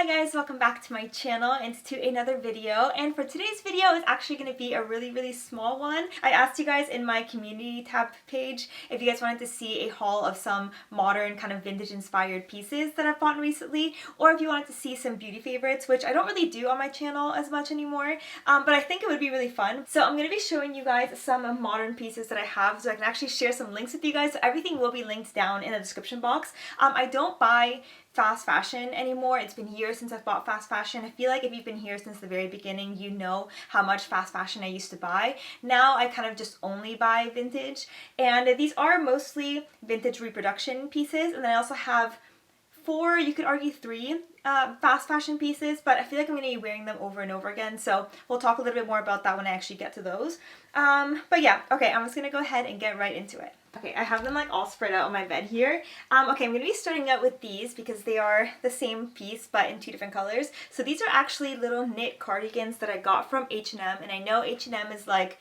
Hi guys, welcome back to my channel and to another video. And for today's video is actually going to be a really small one. I asked you guys in my community tab page if you guys wanted to see a haul of some modern kind of vintage inspired pieces that I've bought recently, or if you wanted to see some beauty favorites, which I don't really do on my channel as much anymore, but I think it would be really fun. So I'm going to be showing you guys some modern pieces that I have so I can actually share some links with you guys. So everything will be linked down in the description box. I don't buy fast fashion anymore. It's been years since I've bought fast fashion. I feel like if you've been here since the very beginning, you know how much fast fashion I used to buy. Now I kind of just only buy vintage, and these are mostly vintage reproduction pieces, and then I also have four, you could argue three, fast fashion pieces, but I feel like I'm going to be wearing them over and over again, so we'll talk a little bit more about that when I actually get to those. But yeah, okay, I'm just going to go ahead and get right into it. Okay, I have them like all spread out on my bed here. Okay, I'm going to be starting out with these because they are the same piece but in two different colors. So these are actually little knit cardigans that I got from H&M, and I know H&M is like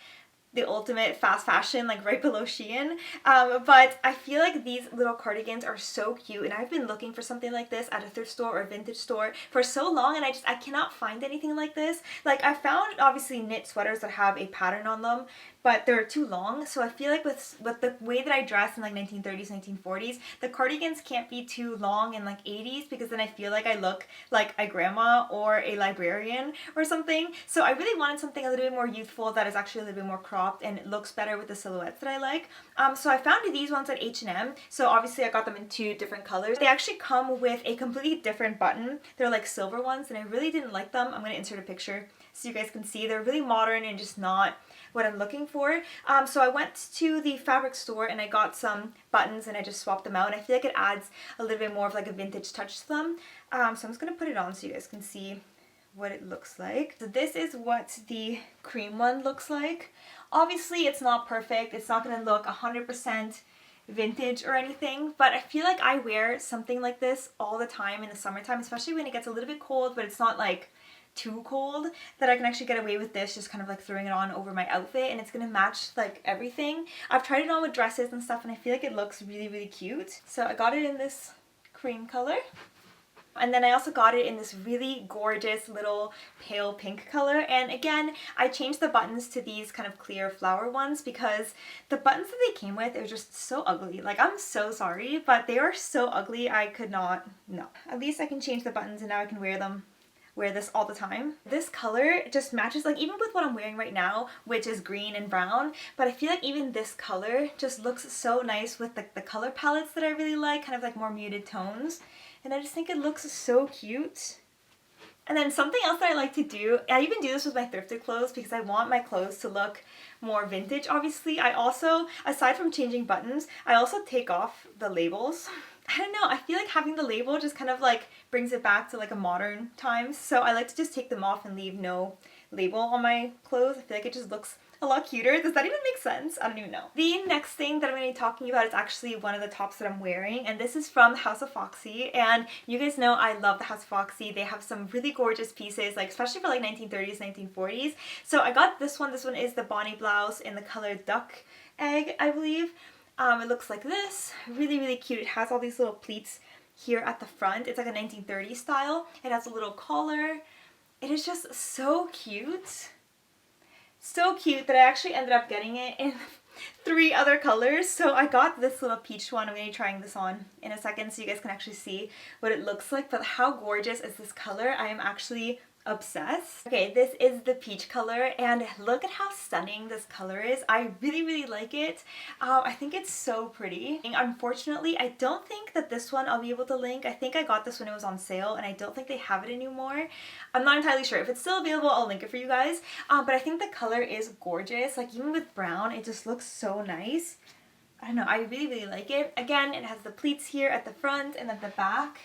the ultimate fast fashion, like right below Shein, but I feel like these little cardigans are so cute, and I've been looking for something like this at a thrift store or a vintage store for so long, and I cannot find anything like this. Like, I found obviously knit sweaters that have a pattern on them, but they're too long, so I feel like with the way that I dress in like 1930s, 1940s, the cardigans can't be too long in like 80s, because then I feel like I look like a grandma or a librarian or something. So I really wanted something a little bit more youthful that is actually a little bit more cropped and it looks better with the silhouettes that I like. So I found these ones at H&M. So obviously I got them in two different colors. They actually come with a completely different button. They're like silver ones, and I really didn't like them. I'm going to insert a picture so you guys can see. They're really modern and just not what I'm looking for. So I went to the fabric store and I got some buttons and I just swapped them out, and I feel like it adds a little bit more of like a vintage touch to them. So I'm just going to put it on so you guys can see what it looks like. So this is what the cream one looks like. Obviously it's not perfect. It's not going to look 100% vintage or anything, but I feel like I wear something like this all the time in the summertime, especially when it gets a little bit cold, but it's not like too cold, that I can actually get away with this, just kind of like throwing it on over my outfit, and it's gonna match like everything. I've tried it on with dresses and stuff, and I feel like it looks really cute. So I got it in this cream color. And then I also got it in this really gorgeous little pale pink color. And again, I changed the buttons to these kind of clear flower ones because the buttons that they came with, it was just so ugly. Like, I'm so sorry, but they are so ugly, I could not, no. At least I can change the buttons and now I can wear this all the time. This color just matches, like, even with what I'm wearing right now, which is green and brown, but I feel like even this color just looks so nice with the color palettes that I really like, kind of like more muted tones. And I just think it looks so cute. And then something else that I like to do, I even do this with my thrifted clothes because I want my clothes to look more vintage, obviously. I also, aside from changing buttons, I also take off the labels. I don't know, I feel like having the label just kind of like brings it back to like a modern times. So I like to just take them off and leave no label on my clothes. I feel like it just looks a lot cuter. Does that even make sense? I don't even know. The next thing that I'm going to be talking about is actually one of the tops that I'm wearing, and this is from the House of Foxy. And you guys know I love the House of Foxy. They have some really gorgeous pieces, like especially for like 1930s, 1940s. So I got this one. This one is the Bonnie blouse in the color Duck Egg, I believe. It looks like this. Really cute. It has all these little pleats here at the front. It's like a 1930s style. It has a little collar. It is just so cute. So cute that I actually ended up getting it in three other colors. So I got this little peach one. I'm going to be trying this on in a second so you guys can actually see what it looks like. But how gorgeous is this color? I am actually obsessed. Okay, this is the peach color, and look at how stunning this color is. I really like it. I think it's so pretty. And unfortunately, I don't think that this one I'll be able to link. I think I got this when it was on sale, and I don't think they have it anymore. I'm not entirely sure. If it's still available, I'll link it for you guys. But I think the color is gorgeous. Like, even with brown, it just looks so nice. I don't know, I really like it. Again, it has the pleats here at the front and at the back.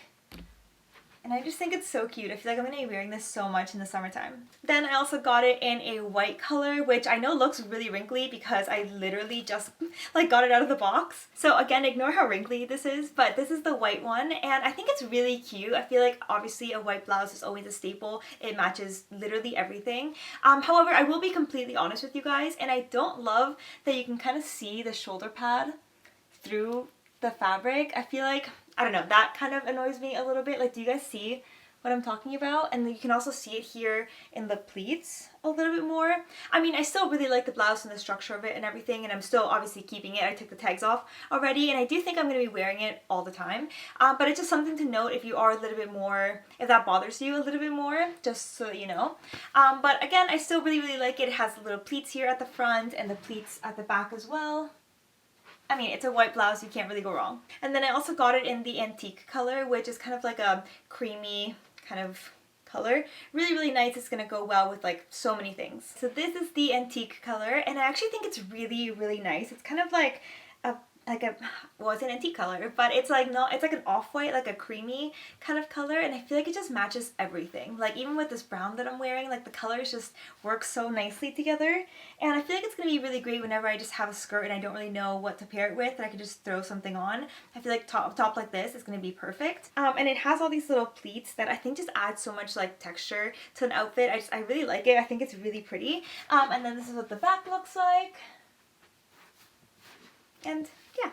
And I just think it's so cute. I feel like I'm going to be wearing this so much in the summertime. Then I also got it in a white color, which I know looks really wrinkly because I literally just like got it out of the box. So again, ignore how wrinkly this is, but this is the white one, and I think it's really cute. I feel like obviously a white blouse is always a staple. It matches literally everything. However, I will be completely honest with you guys, and I don't love that you can kind of see the shoulder pad through the fabric. I feel like, I don't know, that kind of annoys me a little bit. Like, do you guys see what I'm talking about. And you can also see it here in the pleats a little bit more. I mean, I still really like the blouse and the structure of it and everything, and I'm still obviously keeping it. I took the tags off already, and I do think I'm going to be wearing it all the time. But it's just something to note if you are a little bit more, if that bothers you a little bit more, just so that you know. But again, I still really, really like it. It has the little pleats here at the front and the pleats at the back as well. I mean, it's a white blouse, you can't really go wrong. And then I also got it in the antique color, which is kind of like a creamy kind of color. Really, really nice. It's gonna go well with like so many things. So this is the antique color, and I actually think it's really, really nice. It's kind of like well, it's an antique color, but it's like not, it's like an off-white, like a creamy kind of color, and I feel like it just matches everything. Like even with this brown that I'm wearing, like the colors just work so nicely together, and I feel like it's gonna be really great whenever I just have a skirt and I don't really know what to pair it with, and I can just throw something on. I feel like top like this is gonna be perfect. And it has all these little pleats that I think just add so much like texture to an outfit. I really like it. I think it's really pretty. And then this is what the back looks like. And yeah.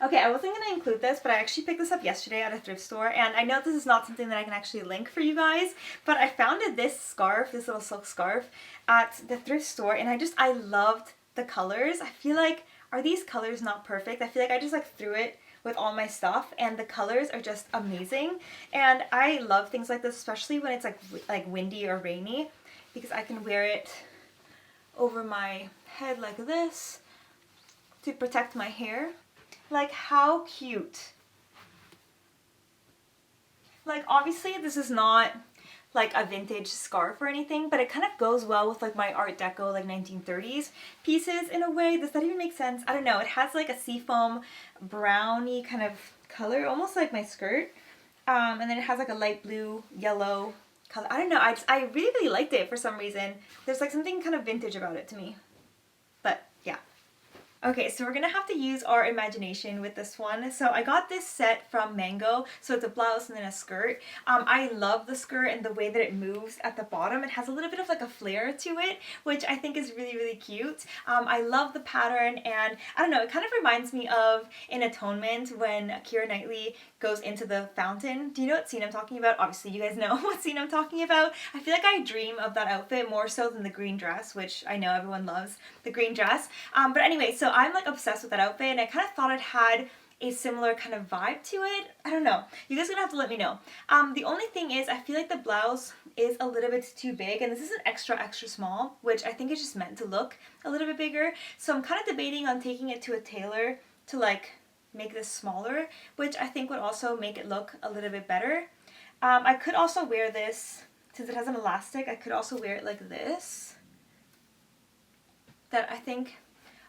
Okay, I wasn't going to include this, but I actually picked this up yesterday at a thrift store, and I know this is not something that I can actually link for you guys, but I found this scarf, this little silk scarf, at the thrift store, and I loved the colors. I feel like, are these colors not perfect? I feel like I just like threw it with all my stuff, and the colors are just amazing, and I love things like this, especially when it's like windy or rainy, because I can wear it over my head like this to protect my hair. Like, how cute. Like, obviously this is not like a vintage scarf or anything, but it kind of goes well with like my Art Deco, like 1930s pieces in a way. Does that even make sense? I don't know. It has like a seafoam browny kind of color, almost like my skirt. And then it has like a light blue, yellow color. I don't know. I really, really liked it for some reason. There's like something kind of vintage about it to me. But yeah. Okay, so we're gonna have to use our imagination with this one. So I got this set from Mango, so it's a blouse and then a skirt. I love the skirt and the way that it moves at the bottom. It has a little bit of like a flare to it, which I think is really, really cute. I love the pattern, and I don't know, it kind of reminds me of in Atonement when Keira Knightley goes into the fountain. Do you know what scene I'm talking about? Obviously you guys know what scene I'm talking about. I feel like I dream of that outfit more so than the green dress, which I know everyone loves the green dress. But anyway, so I'm like obsessed with that outfit, and I kind of thought it had a similar kind of vibe to it. I don't know. You guys are gonna have to let me know. The only thing is I feel like the blouse is a little bit too big, and this is an extra, extra small, which I think is just meant to look a little bit bigger. So I'm kind of debating on taking it to a tailor to like make this smaller, which I think would also make it look a little bit better. I could also wear this, since it has an elastic, I could also wear it like this. That I think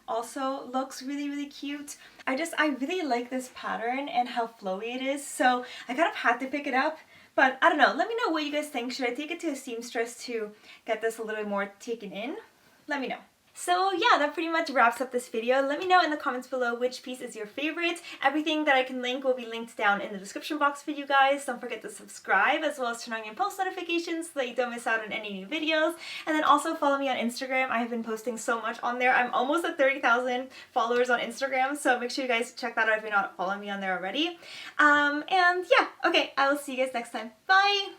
also looks really, really cute. I really like this pattern and how flowy it is, so I kind of had to pick it up. But I don't know, let me know what you guys think. Should I take it to a seamstress to get this a little bit more taken in? Let me know. So yeah, that pretty much wraps up this video. Let me know in the comments below which piece is your favorite. Everything that I can link will be linked down in the description box for you guys. Don't forget to subscribe, as well as turn on your post notifications so that you don't miss out on any new videos. And then also follow me on Instagram. I have been posting so much on there. I'm almost at 30,000 followers on Instagram, so make sure you guys check that out if you're not following me on there already. And yeah, okay, I will see you guys next time. Bye!